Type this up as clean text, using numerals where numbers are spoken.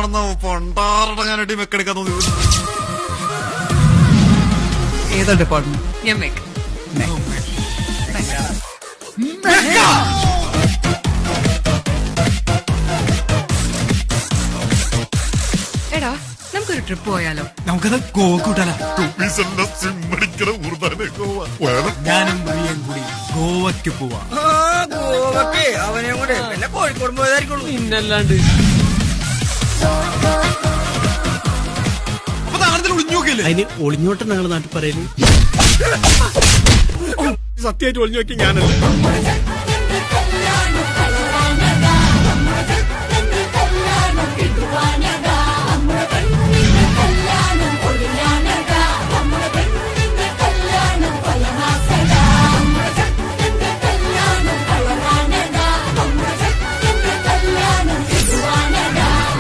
കാണുന്ന പണ്ടാറടങ്ങാനായിട്ട് മെക്കെടുക്കാൻ തോന്നി. ഏതാ ഡിപ്പാർട്ട്മെന്റ്? ഞാൻ മെക്ക്. എടാ നമുക്കൊരു ട്രിപ്പ് പോയാലോ? നമുക്കത് ഗോവ കൂട്ടാലോ? ഞാനും പ്രിയൻ കൂടി ഗോവയ്ക്ക് പോവാ. ഗോവക്ക് അവനെ കൂടെ പിന്നെ കോഴിക്കോട് പോയതായിരിക്കുള്ളൂ. പിന്നല്ലാണ്ട് അപ്പൊ താഴത്തിൽ ഒളിഞ്ഞു നോക്കിയല്ലേ? അതിന് ഒളിഞ്ഞോട്ടെ ഞങ്ങളുടെ നാട്ടിൽ പറയല്. സത്യമായിട്ട് ഒളിഞ്ഞു നോക്കി ഞാനല്ലേ.